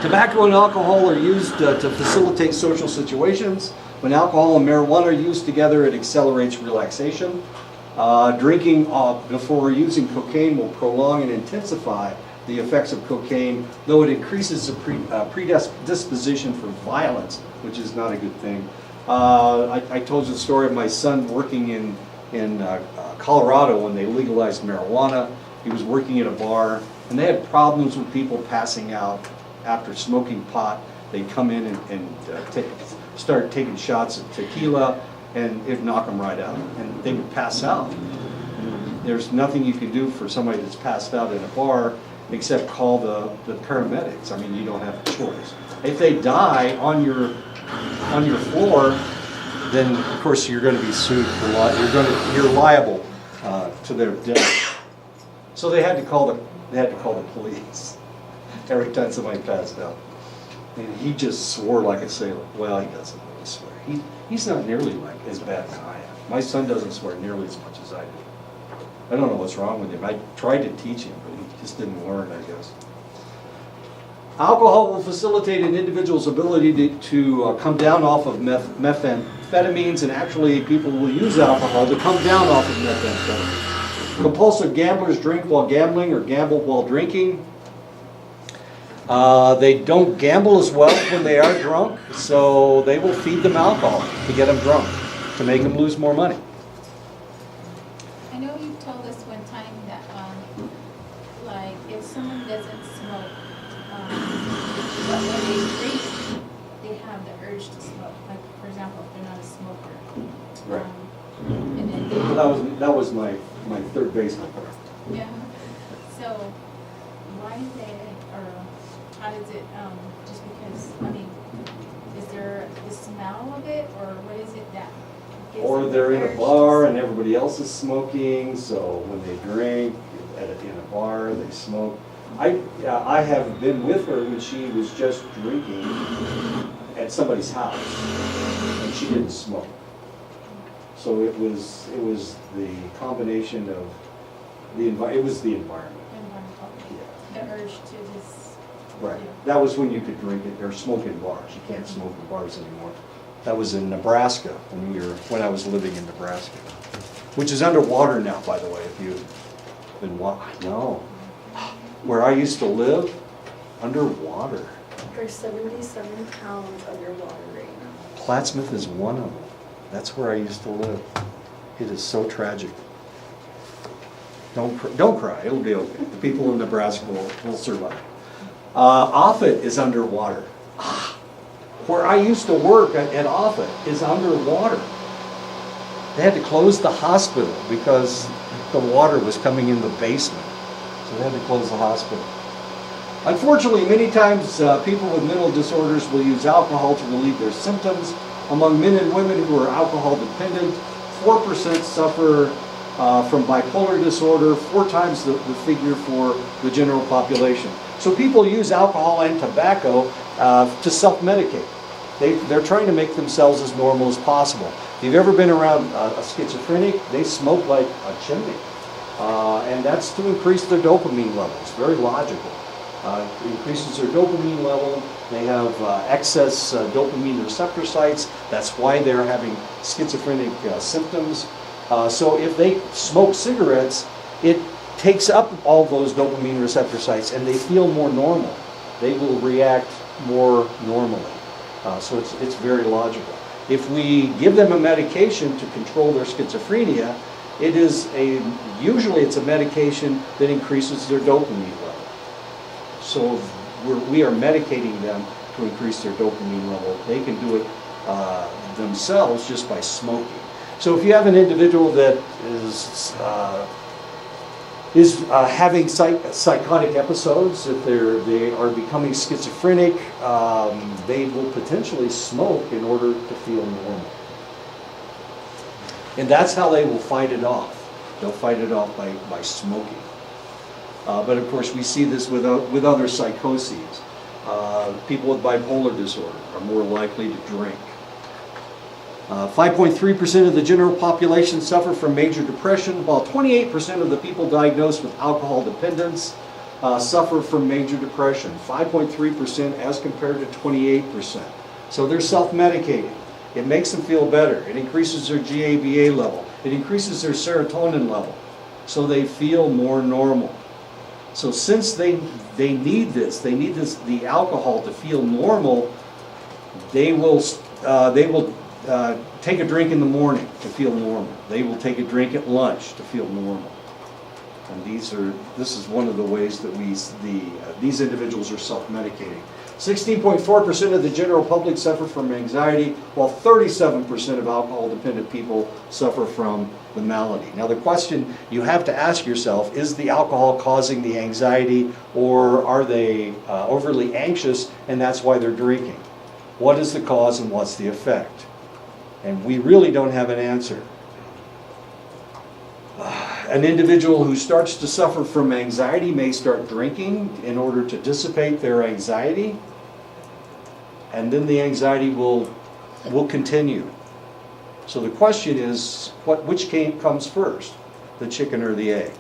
Tobacco and alcohol are used to facilitate social situations. When alcohol and marijuana are used together, it accelerates relaxation. Drinking before using cocaine will prolong and intensify the effects of cocaine, though it increases the predisposition for violence, which is not a good thing. I told you the story of my son working in Colorado when they legalized marijuana. He was working at a bar, and they had problems with people passing out after smoking pot. They'd come in and start taking shots of tequila, and it'd knock them right out, and they would pass out. There's nothing you can do for somebody that's passed out in a bar except call the paramedics. I mean, you don't have a choice. If they die on your floor, then of course you're going to be sued for you're liable to their death. So they had to call the police every time somebody passed out. And he just swore like a sailor. Well, he doesn't really swear. He's not nearly like as bad as I am. My son doesn't swear nearly as much as I do. I don't know what's wrong with him. I tried to teach him, but he just didn't learn, I guess. Alcohol will facilitate an individual's ability to come down off of methamphetamines, and actually people will use alcohol to come down off of methamphetamines. Compulsive gamblers drink while gambling or gamble while drinking. They don't gamble as well when they are drunk, so they will feed them alcohol to get them drunk, to make them lose more money. I know you told us one time that, like, if someone doesn't smoke, but when they drink, they have the urge to smoke. Like, for example, if they're not a smoker. Right. And then they, Well, that was my third baseman. yeah. So, why is it, or how does it, just because, I mean, is there the smell of it, or what is it that gives Or them they're the in urge a to bar and smoke? everybody else is smoking, so when they drink in a bar, they smoke. I have been with her when she was just drinking at somebody's house, and she didn't smoke. So it was the combination of it was the environment. The urge to just. Right. That was when you could drink it or smoke in bars. You can't smoke in bars anymore. That was in Nebraska when I was living in Nebraska, which is underwater now, by the way. If you've been no, where I used to live, underwater. There's 77 pounds underwater right now. Plattsmouth is one of them. That's where I used to live. It is so tragic. Don't cry. It'll be okay. The people in Nebraska will survive. Offutt is underwater. Where I used to work at Offutt is underwater. They had to close the hospital because the water was coming in the basement. So they had to close the hospital. Unfortunately, many times people with mental disorders will use alcohol to relieve their symptoms. Among men and women who are alcohol dependent, 4% suffer from bipolar disorder, 4 times the figure for the general population. So people use alcohol and tobacco to self-medicate. They're trying to make themselves as normal as possible. If you've ever been around a schizophrenic, they smoke like a chimney. And that's to increase their dopamine levels. Very logical. Increases their dopamine level. They have excess dopamine receptor sites. That's why they're having schizophrenic symptoms. So if they smoke cigarettes, it takes up all those dopamine receptor sites and they feel more normal. They will react more normally. So it's very logical. If we give them a medication to control their schizophrenia, usually it's a medication that increases their dopamine level. So we are medicating them to increase their dopamine level. They can do it themselves just by smoking. So if you have an individual that is having psychotic episodes, if they are becoming schizophrenic, they will potentially smoke in order to feel normal. And that's how they will fight it off. They'll fight it off by smoking. But of course, we see this with other psychoses. People with bipolar disorder are more likely to drink. 5.3% of the general population suffer from major depression, while 28% of the people diagnosed with alcohol dependence suffer from major depression. 5.3% as compared to 28%. So they're self-medicating. It makes them feel better. It increases their GABA level. It increases their serotonin level. So they feel more normal. So since they need the alcohol to feel normal, they will take a drink in the morning to feel normal. They will take a drink at lunch to feel normal. And this is one of the ways that these individuals are self-medicating. 16.4% of the general public suffer from anxiety, while 37% of alcohol-dependent people suffer from the malady. Now the question you have to ask yourself, is the alcohol causing the anxiety, or are they overly anxious and that's why they're drinking? What is the cause and what's the effect? And we really don't have an answer. An individual who starts to suffer from anxiety may start drinking in order to dissipate their anxiety, and then the anxiety will continue. So the question is, which comes first, the chicken or the egg?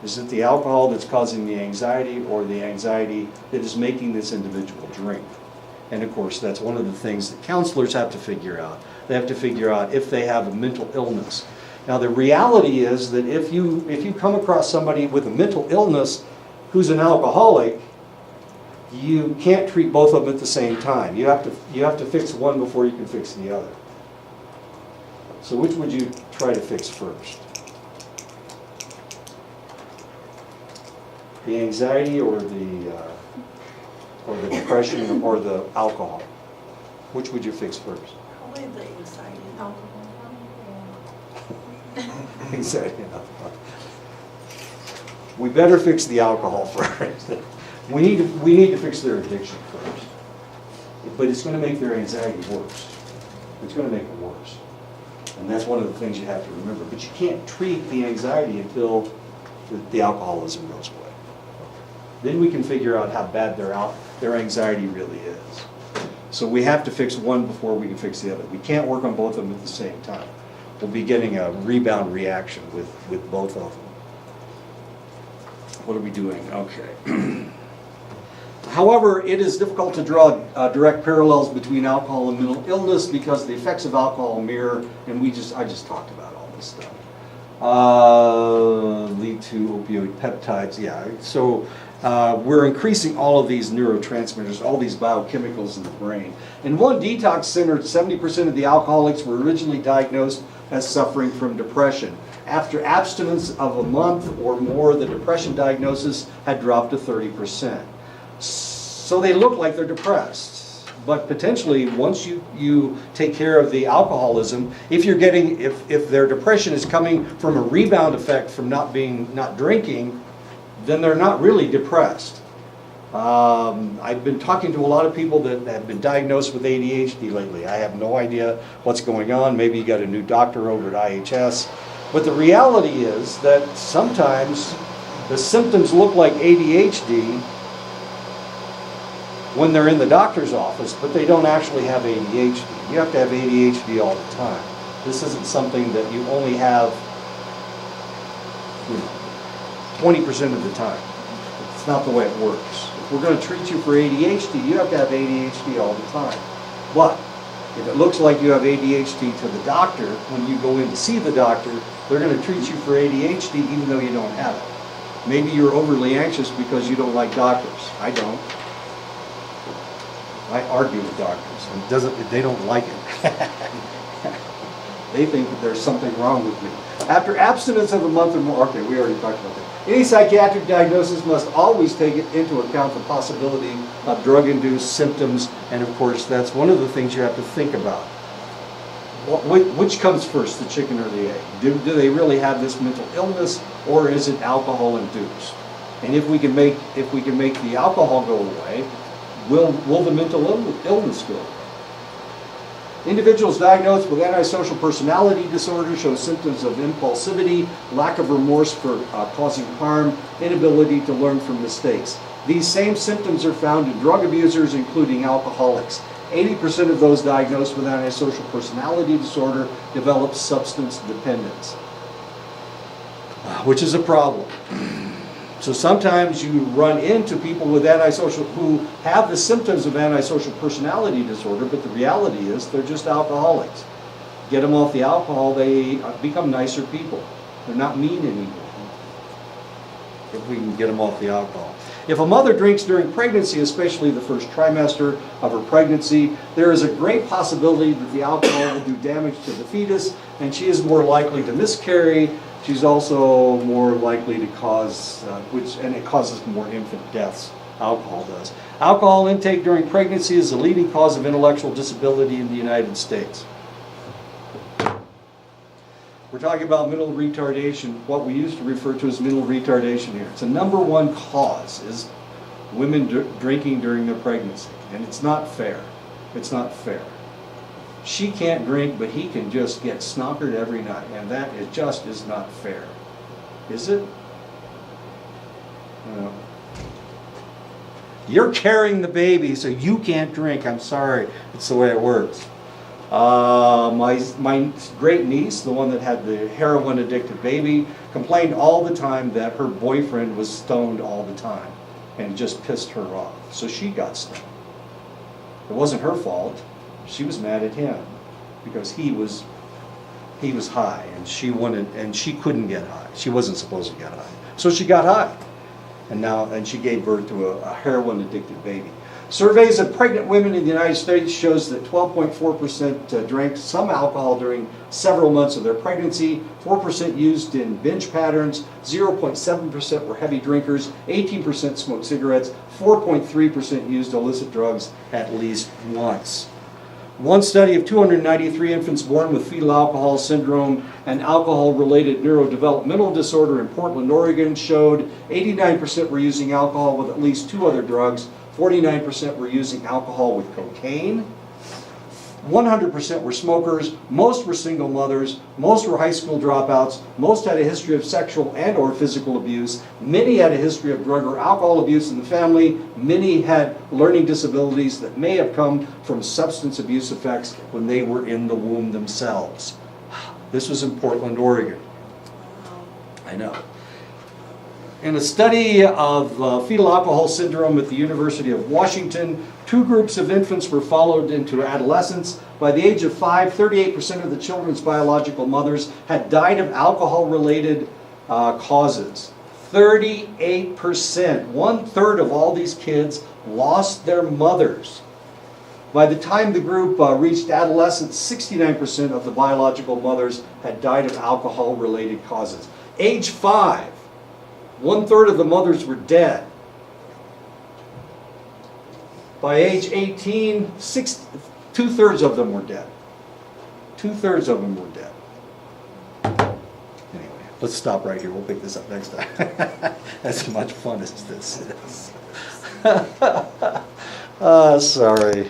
Is it the alcohol that's causing the anxiety, or the anxiety that is making this individual drink? And of course, that's one of the things that counselors have to figure out. They have to figure out if they have a mental illness. Now the reality is that if you come across somebody with a mental illness who's an alcoholic, you can't treat both of them at the same time. You have to fix one before you can fix the other. So which would you try to fix first? The anxiety or the depression or the alcohol? Which would you fix first? Probably the anxiety. Anxiety. We better fix the alcohol first. We need to fix their addiction first. But it's going to make their anxiety worse. It's going to make it worse. And that's one of the things you have to remember. But you can't treat the anxiety until the alcoholism goes away. Then we can figure out how bad their anxiety really is. So we have to fix one before we can fix the other. We can't work on both of them at the same time. We'll be getting a rebound reaction with both of them. What are we doing? Okay. However, it is difficult to draw direct parallels between alcohol and mental illness because the effects of alcohol mirror, and I just talked about all this stuff. Lead to opioid peptides, yeah. So we're increasing all of these neurotransmitters, all these biochemicals in the brain. In one detox center, 70% of the alcoholics were originally diagnosed as suffering from depression. After abstinence of a month or more, the depression diagnosis had dropped to 30%. So they look like they're depressed. But potentially, once you take care of the alcoholism, if their depression is coming from a rebound effect from not drinking, then they're not really depressed. I've been talking to a lot of people that have been diagnosed with ADHD lately. I have no idea what's going on. Maybe you got a new doctor over at IHS. But the reality is that sometimes the symptoms look like ADHD when they're in the doctor's office, but they don't actually have ADHD. You have to have ADHD all the time. This isn't something that you only have 20% of the time. It's not the way it works. we're gonna treat you for ADHD, you have to have ADHD all the time. But if it looks like you have ADHD to the doctor, when you go in to see the doctor, they're gonna treat you for ADHD even though you don't have it. Maybe you're overly anxious because you don't like doctors. I don't. I argue with doctors, and they don't like it. They think that there's something wrong with me. After abstinence of a month or more, okay, we already talked about that. Any psychiatric diagnosis must always take into account the possibility of drug-induced symptoms, and of course, that's one of the things you have to think about. Which comes first, the chicken or the egg? Do they really have this mental illness, or is it alcohol-induced? And if we can make the alcohol go away, will the mental illness go away? Individuals diagnosed with antisocial personality disorder show symptoms of impulsivity, lack of remorse for causing harm, inability to learn from mistakes. These same symptoms are found in drug abusers, including alcoholics. 80% of those diagnosed with antisocial personality disorder develop substance dependence, which is a problem. So sometimes you run into people with who have the symptoms of antisocial personality disorder, but the reality is they're just alcoholics. Get them off the alcohol, they become nicer people. They're not mean anymore, if we can get them off the alcohol. If a mother drinks during pregnancy, especially the first trimester of her pregnancy, there is a great possibility that the alcohol will do damage to the fetus, and she is more likely to miscarry. She's also more likely to cause, and it causes more infant deaths. Alcohol does. Alcohol intake during pregnancy is the leading cause of intellectual disability in the United States. We're talking about mental retardation, what we used to refer to as mental retardation here. It's a number one cause is women drinking during their pregnancy, and it's not fair. It's not fair. She can't drink, but he can just get snockered every night, and that just is not fair. Is it? No. You're carrying the baby, so you can't drink. I'm sorry. It's the way it works. My great niece, the one that had the heroin addicted baby, complained all the time that her boyfriend was stoned all the time, and it just pissed her off. So she got stoned. It wasn't her fault. She was mad at him because he was high, and she couldn't get high. She wasn't supposed to get high, so she got high, and she gave birth to a heroin addicted baby. Surveys of pregnant women in the United States shows that 12.4% drank some alcohol during several months of their pregnancy, 4% used in binge patterns, 0.7% were heavy drinkers, 18% smoked cigarettes, 4.3% used illicit drugs at least once. One study of 293 infants born with fetal alcohol syndrome and alcohol-related neurodevelopmental disorder in Portland, Oregon showed 89% were using alcohol with at least 2 other drugs, 49% were using alcohol with cocaine, 100% were smokers, most were single mothers, most were high school dropouts, most had a history of sexual and or physical abuse, many had a history of drug or alcohol abuse in the family, many had learning disabilities that may have come from substance abuse effects when they were in the womb themselves. This was in Portland, Oregon. I know. In a study of fetal alcohol syndrome at the University of Washington, 2 groups of infants were followed into adolescence. By the age of 5, 38% of the children's biological mothers had died of alcohol-related causes. 38%, 1/3 of all these kids lost their mothers. By the time the group reached adolescence, 69% of the biological mothers had died of alcohol-related causes. Age 5, 1/3 of the mothers were dead. By age 18, 2/3 of them were dead. 2/3 of them were dead. Anyway, let's stop right here. We'll pick this up next time. As much fun as this is. Sorry.